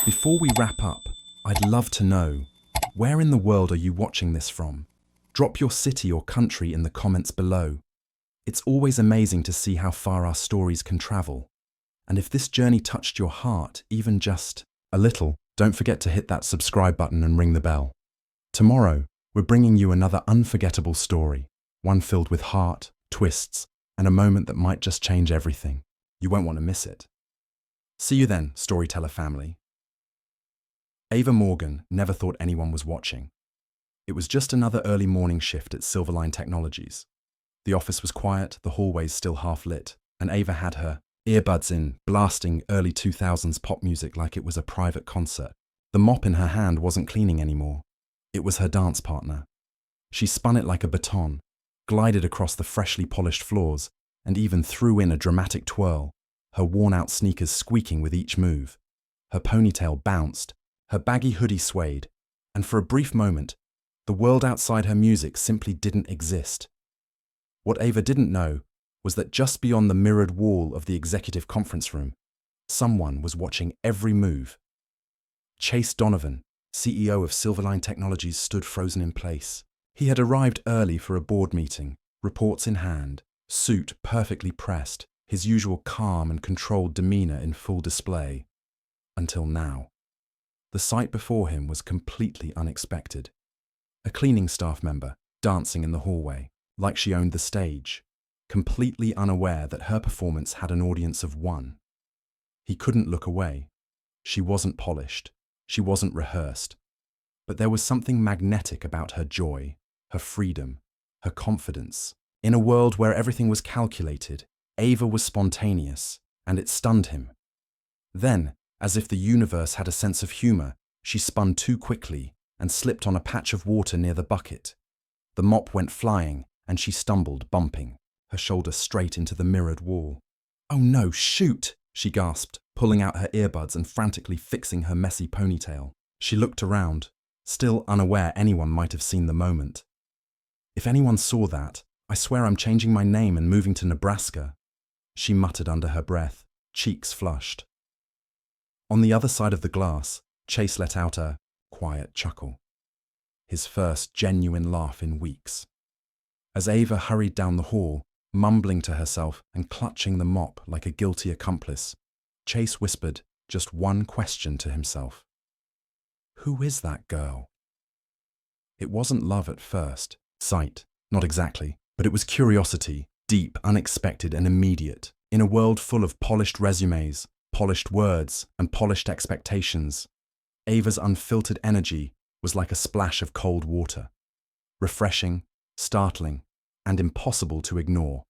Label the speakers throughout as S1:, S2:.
S1: Before we wrap up, I'd love to know, where in the world are you watching this from? Drop your city or country in the comments below. It's always amazing to see how far our stories can travel. And if this journey touched your heart, even just a little, don't forget to hit that subscribe button and ring the bell. Tomorrow, we're bringing you another unforgettable story, one filled with heart, twists, and a moment that might just change everything. You won't want to miss it. See you then, storyteller family. Ava Morgan never thought anyone was watching. It was just another early morning shift at Silverline Technologies. The office was quiet, the hallways still half lit, and Ava had her earbuds in, blasting early 2000s pop music like it was a private concert. The mop in her hand wasn't cleaning anymore. It was her dance partner. She spun it like a baton, glided across the freshly polished floors, and even threw in a dramatic twirl, her worn-out sneakers squeaking with each move. Her ponytail bounced, her baggy hoodie swayed, and for a brief moment, the world outside her music simply didn't exist. What Ava didn't know was that just beyond the mirrored wall of the executive conference room, someone was watching every move. Chase Donovan, CEO of Silverline Technologies, stood frozen in place. He had arrived early for a board meeting, reports in hand, suit perfectly pressed, his usual calm and controlled demeanor in full display. Until now. The sight before him was completely unexpected. A cleaning staff member dancing in the hallway, like she owned the stage, completely unaware that her performance had an audience of one. He couldn't look away. She wasn't polished. She wasn't rehearsed. But there was something magnetic about her joy, her freedom, her confidence. In a world where everything was calculated, Ava was spontaneous, and it stunned him. Then, as if the universe had a sense of humor, she spun too quickly and slipped on a patch of water near the bucket. The mop went flying, and she stumbled, bumping, her shoulder straight into the mirrored wall. "Oh no, shoot!" she gasped, pulling out her earbuds and frantically fixing her messy ponytail. She looked around, still unaware anyone might have seen the moment. "If anyone saw that, I swear I'm changing my name and moving to Nebraska," she muttered under her breath, cheeks flushed. On the other side of the glass, Chase let out a quiet chuckle. His first genuine laugh in weeks. As Ava hurried down the hall, mumbling to herself and clutching the mop like a guilty accomplice, Chase whispered just one question to himself. "Who is that girl?" It wasn't love at first sight, not exactly, but it was curiosity, deep, unexpected, and immediate. In a world full of polished resumes, polished words, and polished expectations, Ava's unfiltered energy was like a splash of cold water, refreshing, startling, and impossible to ignore.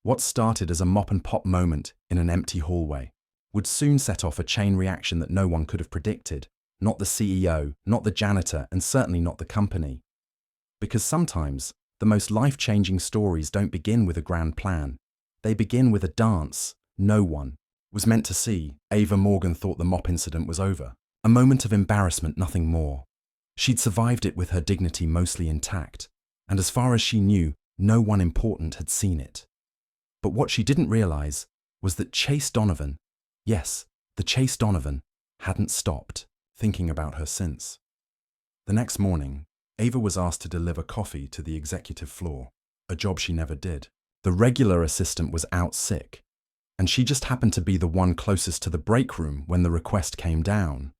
S1: What started as a mop-and-pop moment in an empty hallway would soon set off a chain reaction that no one could have predicted, not the CEO, not the janitor, and certainly not the company. Because sometimes, the most life-changing stories don't begin with a grand plan. They begin with a dance no one was meant to see. Ava Morgan thought the mop incident was over. A moment of embarrassment, nothing more. She'd survived it with her dignity mostly intact, and as far as she knew, no one important had seen it. But what she didn't realize was that Chase Donovan, yes, the Chase Donovan, hadn't stopped thinking about her since. The next morning, Ava was asked to deliver coffee to the executive floor, a job she never did. The regular assistant was out sick, and she just happened to be the one closest to the break room when the request came down.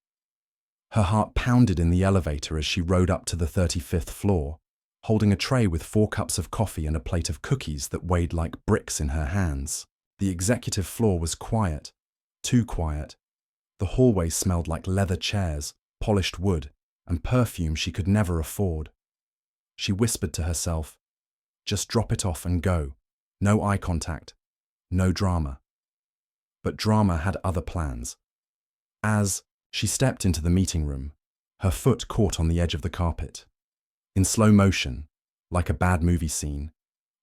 S1: Her heart pounded in the elevator as she rode up to the 35th floor, holding a tray with 4 cups of coffee and a plate of cookies that weighed like bricks in her hands. The executive floor was quiet, too quiet. The hallway smelled like leather chairs, polished wood, and perfume she could never afford. She whispered to herself, "Just drop it off and go. No eye contact. No drama." But drama had other plans. As she stepped into the meeting room, her foot caught on the edge of the carpet. In slow motion, like a bad movie scene,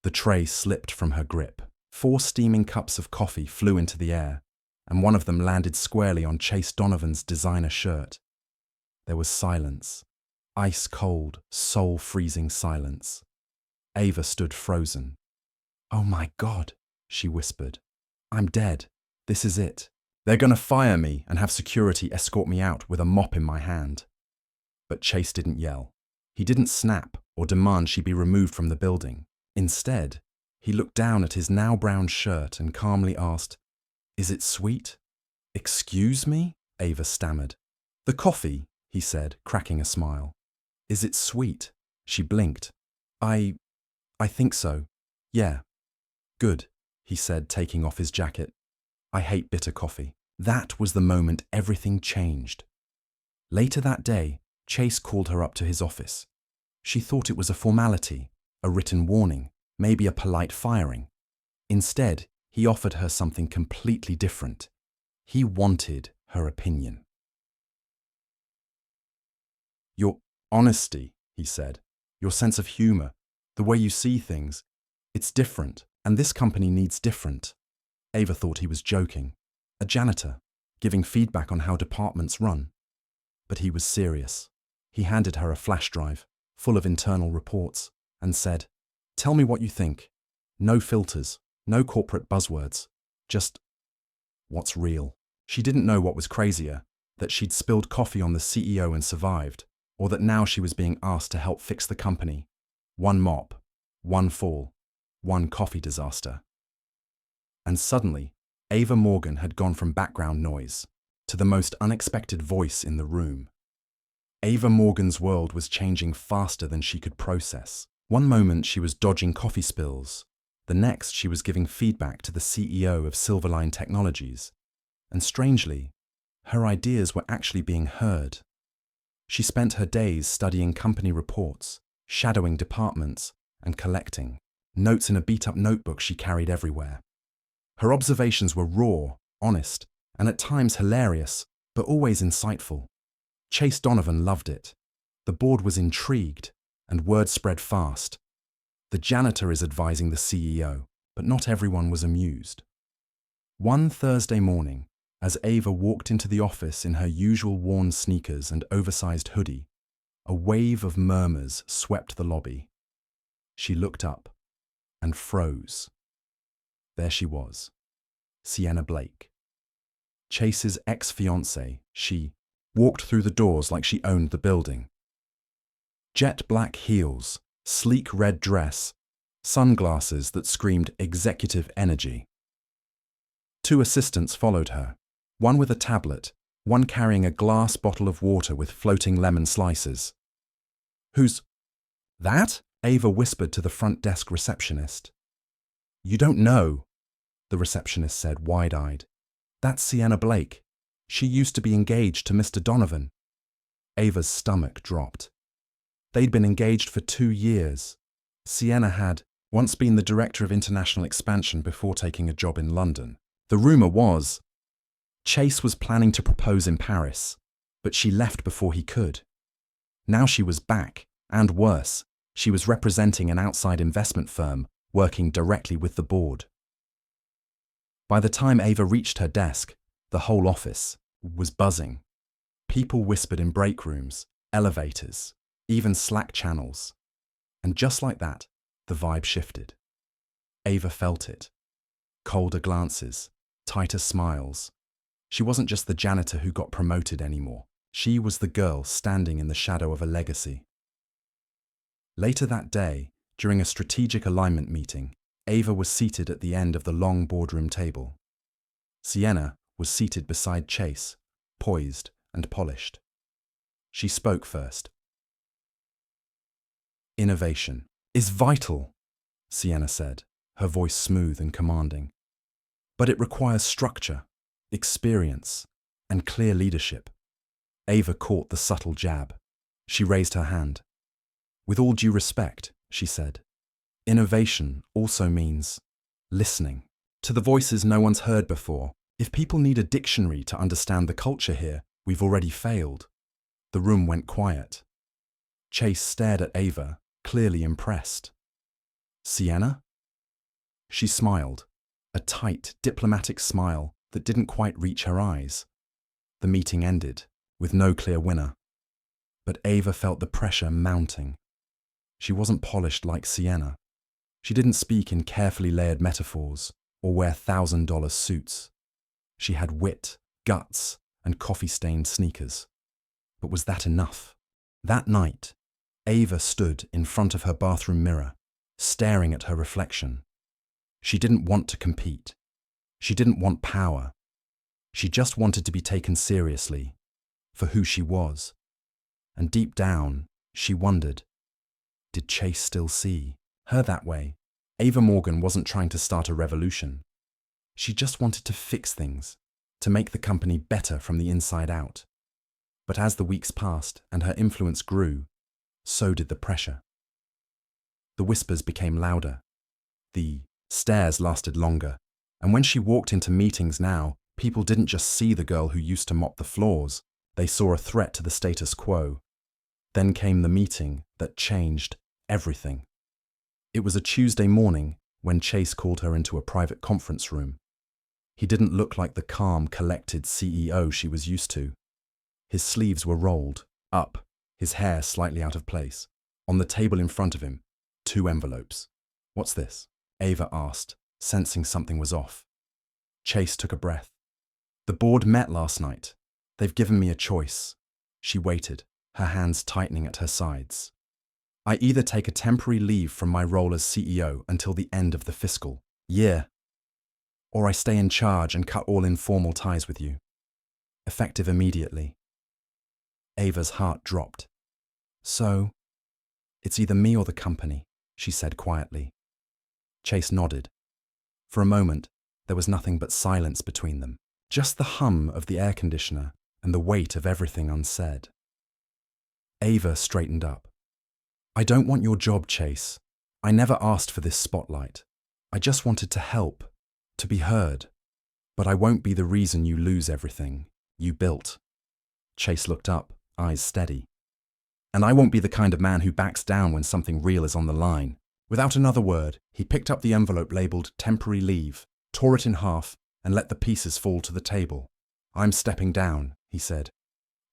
S1: the tray slipped from her grip. 4 steaming cups of coffee flew into the air, and one of them landed squarely on Chase Donovan's designer shirt. There was silence, ice-cold, soul-freezing silence. Ava stood frozen. "Oh my God," she whispered. "I'm dead. This is it. They're gonna fire me and have security escort me out with a mop in my hand. But Chase didn't yell. He didn't snap or demand she be removed from the building. Instead, he looked down at his now brown shirt and calmly asked, "Is it sweet?" "Excuse me?" Ava stammered. "The coffee," he said, cracking a smile. "Is it sweet?" She blinked. I think so. Yeah. Good," he said, taking off his jacket. "I hate bitter coffee." That was the moment everything changed. Later that day, Chase called her up to his office. She thought it was a formality, a written warning, maybe a polite firing. Instead, he offered her something completely different. He wanted her opinion. "Your honesty," he said, "your sense of humor, the way you see things, it's different, and this company needs different." Ava thought he was joking. A janitor, giving feedback on how departments run. But he was serious. He handed her a flash drive, full of internal reports, and said, "Tell me what you think. No filters, no corporate buzzwords. Just what's real." She didn't know what was crazier, that she'd spilled coffee on the CEO and survived, or that now she was being asked to help fix the company. One mop, one fall, one coffee disaster. And suddenly, Ava Morgan had gone from background noise to the most unexpected voice in the room. Ava Morgan's world was changing faster than she could process. One moment she was dodging coffee spills. The next she was giving feedback to the CEO of Silverline Technologies. And strangely, her ideas were actually being heard. She spent her days studying company reports, shadowing departments, and collecting notes in a beat-up notebook she carried everywhere. Her observations were raw, honest, and at times hilarious, but always insightful. Chase Donovan loved it. The board was intrigued, and word spread fast. The janitor is advising the CEO, but not everyone was amused. One Thursday morning, as Ava walked into the office in her usual worn sneakers and oversized hoodie, a wave of murmurs swept the lobby. She looked up and froze. There she was, Sienna Blake. Chase's ex-fiancée. She walked through the doors like she owned the building. Jet black heels, sleek red dress, sunglasses that screamed executive energy. Two assistants followed her, one with a tablet, one carrying a glass bottle of water with floating lemon slices. "Who's that?" Ava whispered to the front desk receptionist. "You don't know," the receptionist said, wide-eyed. "That's Sienna Blake. She used to be engaged to Mr. Donovan." Ava's stomach dropped. They'd been engaged for 2 years. Sienna had once been the director of international expansion before taking a job in London. The rumor was Chase was planning to propose in Paris, but she left before he could. Now she was back, and worse, she was representing an outside investment firm working directly with the board. By the time Ava reached her desk, the whole office was buzzing. People whispered in break rooms, elevators, even Slack channels. And just like that, the vibe shifted. Ava felt it. Colder glances, tighter smiles. She wasn't just the janitor who got promoted anymore. She was the girl standing in the shadow of a legacy. Later that day, during a strategic alignment meeting, Ava was seated at the end of the long boardroom table. Sienna was seated beside Chase, poised and polished. She spoke first. "Innovation is vital," Sienna said, her voice smooth and commanding. "But it requires structure, experience, and clear leadership." Ava caught the subtle jab. She raised her hand. "With all due respect," she said, "innovation also means listening to the voices no one's heard before. If people need a dictionary to understand the culture here, we've already failed." The room went quiet. Chase stared at Ava, clearly impressed. "Sienna?" She smiled, a tight, diplomatic smile that didn't quite reach her eyes. The meeting ended, with no clear winner. But Ava felt the pressure mounting. She wasn't polished like Sienna. She didn't speak in carefully layered metaphors or wear $1,000 suits. She had wit, guts, and coffee-stained sneakers. But was that enough? That night, Ava stood in front of her bathroom mirror, staring at her reflection. She didn't want to compete. She didn't want power. She just wanted to be taken seriously for who she was. And deep down, she wondered, did Chase still see her that way? Ava Morgan wasn't trying to start a revolution. She just wanted to fix things, to make the company better from the inside out. But as the weeks passed and her influence grew, so did the pressure. The whispers became louder. The stares lasted longer. And when she walked into meetings now, people didn't just see the girl who used to mop the floors. They saw a threat to the status quo. Then came the meeting that changed everything. It was a Tuesday morning when Chase called her into a private conference room. He didn't look like the calm, collected CEO she was used to. His sleeves were rolled up, his hair slightly out of place. On the table in front of him, 2 envelopes. "What's this?" Ava asked, sensing something was off. Chase took a breath. "The board met last night. They've given me a choice." She waited, her hands tightening at her sides. "I either take a temporary leave from my role as CEO until the end of the fiscal year, or I stay in charge and cut all informal ties with you. Effective immediately." Ava's heart dropped. "So, it's either me or the company," she said quietly. Chase nodded. For a moment, there was nothing but silence between them, just the hum of the air conditioner and the weight of everything unsaid. Ava straightened up. "I don't want your job, Chase. I never asked for this spotlight. I just wanted to help, to be heard. But I won't be the reason you lose everything you built." Chase looked up, eyes steady. "And I won't be the kind of man who backs down when something real is on the line." Without another word, he picked up the envelope labeled temporary leave, tore it in half, and let the pieces fall to the table. "I'm stepping down," he said.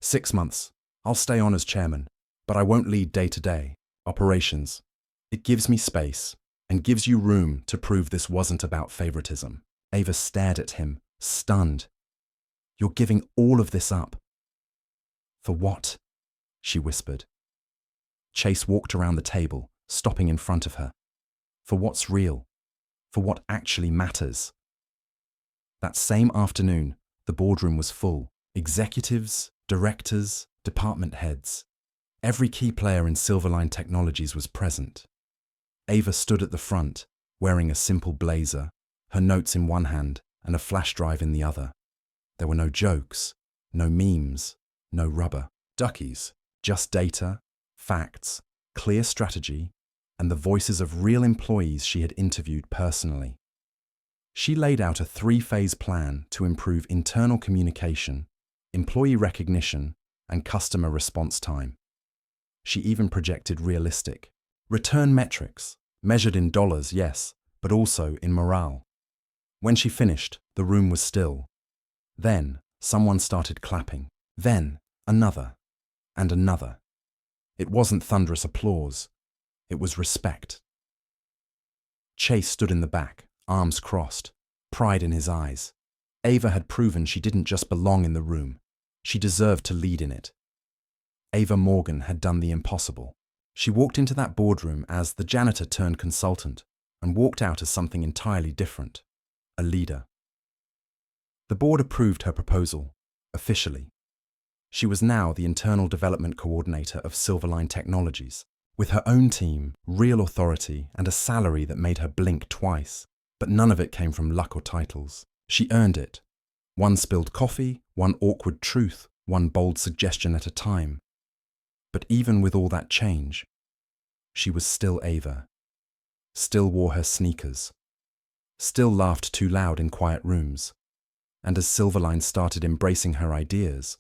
S1: 6 months. I'll stay on as chairman, but I won't lead day-to-day operations. It gives me space and gives you room to prove this wasn't about favoritism." Ava stared at him, stunned. "You're giving all of this up." "For what?" she whispered. Chase walked around the table, stopping in front of her. "For what's real. For what actually matters." That same afternoon, the boardroom was full. Executives, directors, department heads. Every key player in Silverline Technologies was present. Ava stood at the front, wearing a simple blazer, her notes in one hand and a flash drive in the other. There were no jokes, no memes, no rubber duckies, just data, facts, clear strategy, and the voices of real employees she had interviewed personally. She laid out a 3-phase plan to improve internal communication, employee recognition, and customer response time. She even projected realistic return metrics, measured in dollars, yes, but also in morale. When she finished, the room was still. Then, someone started clapping. Then, another, and another. It wasn't thunderous applause. It was respect. Chase stood in the back, arms crossed, pride in his eyes. Ava had proven she didn't just belong in the room. She deserved to lead in it. Ava Morgan had done the impossible. She walked into that boardroom as the janitor turned consultant and walked out as something entirely different, a leader. The board approved her proposal, officially. She was now the internal development coordinator of Silverline Technologies, with her own team, real authority, and a salary that made her blink twice. But none of it came from luck or titles. She earned it. One spilled coffee, one awkward truth, one bold suggestion at a time. But even with all that change, she was still Ava. Still wore her sneakers. Still laughed too loud in quiet rooms. And as Silverline started embracing her ideas,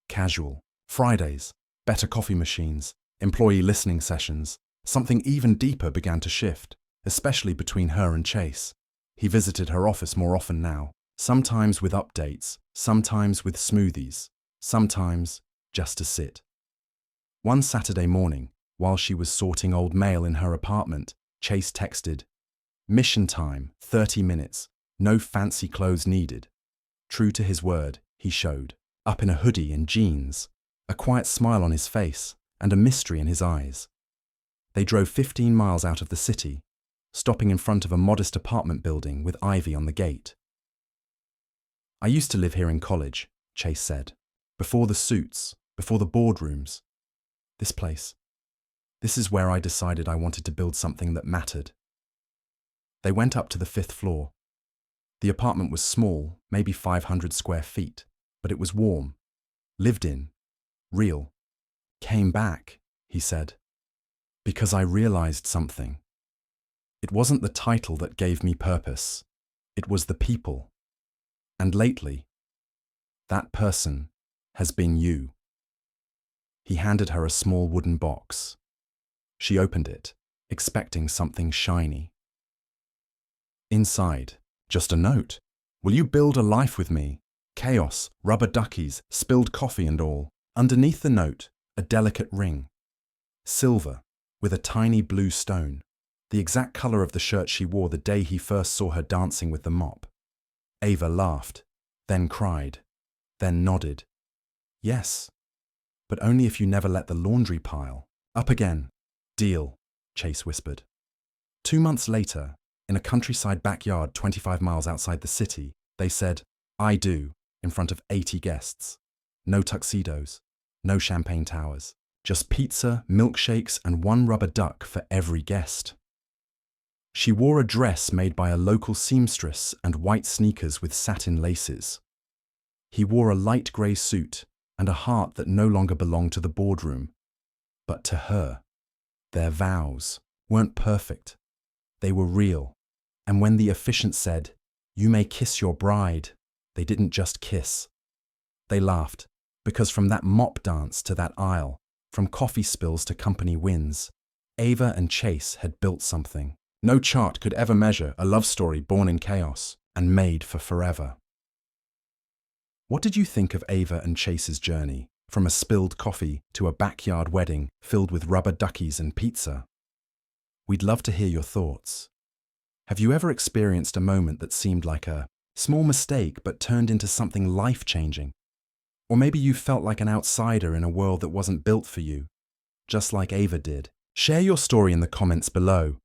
S1: casual, Fridays, better coffee machines, employee listening sessions, something even deeper began to shift, especially between her and Chase. He visited her office more often now, sometimes with updates, sometimes with smoothies, sometimes just to sit. One Saturday morning, while she was sorting old mail in her apartment, Chase texted, "Mission time, 30 minutes, no fancy clothes needed." True to his word, he showed, up in a hoodie and jeans, a quiet smile on his face and a mystery in his eyes. They drove 15 miles out of the city, stopping in front of a modest apartment building with ivy on the gate. "I used to live here in college," Chase said. "Before the suits, before the boardrooms. This place. This is where I decided I wanted to build something that mattered." They went up to the 5th floor. The apartment was small, maybe 500 square feet, but it was warm, lived in, real. "Came back," he said, "because I realized something. It wasn't the title that gave me purpose. It was the people. And lately, that person has been you." He handed her a small wooden box. She opened it, expecting something shiny. Inside, just a note. "Will you build a life with me? Chaos, rubber duckies, spilled coffee and all." Underneath the note, a delicate ring. Silver, with a tiny blue stone. The exact color of the shirt she wore the day he first saw her dancing with the mop. Ava laughed, then cried, then nodded. "Yes, but only if you never let the laundry pile up again." "Deal," Chase whispered. 2 months later, in a countryside backyard 25 miles outside the city, they said, "I do," in front of 80 guests. No tuxedos, no champagne towers, just pizza, milkshakes, and one rubber duck for every guest. She wore a dress made by a local seamstress and white sneakers with satin laces. He wore a light grey suit and a heart that no longer belonged to the boardroom, but to her. Their vows weren't perfect. They were real. And when the officiant said, "You may kiss your bride," they didn't just kiss. They laughed, because from that mop dance to that aisle, from coffee spills to company wins, Ava and Chase had built something. No chart could ever measure a love story born in chaos and made for forever. What did you think of Ava and Chase's journey, from a spilled coffee to a backyard wedding filled with rubber duckies and pizza? We'd love to hear your thoughts. Have you ever experienced a moment that seemed like a small mistake but turned into something life-changing? Or maybe you felt like an outsider in a world that wasn't built for you, just like Ava did. Share your story in the comments below.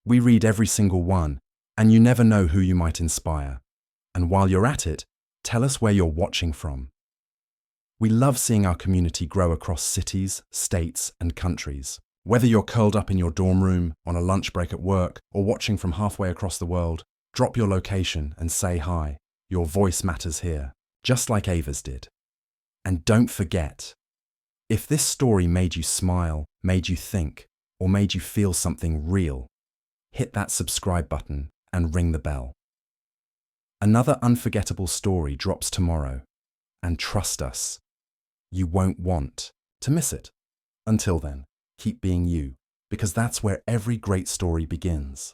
S1: We read every single one, and you never know who you might inspire. And while you're at it, tell us where you're watching from. We love seeing our community grow across cities, states, and countries. Whether you're curled up in your dorm room, on a lunch break at work, or watching from halfway across the world, drop your location and say hi. Your voice matters here, just like Ava's did. And don't forget, if this story made you smile, made you think, or made you feel something real, hit that subscribe button and ring the bell. Another unforgettable story drops tomorrow, and trust us, you won't want to miss it. Until then, keep being you, because that's where every great story begins.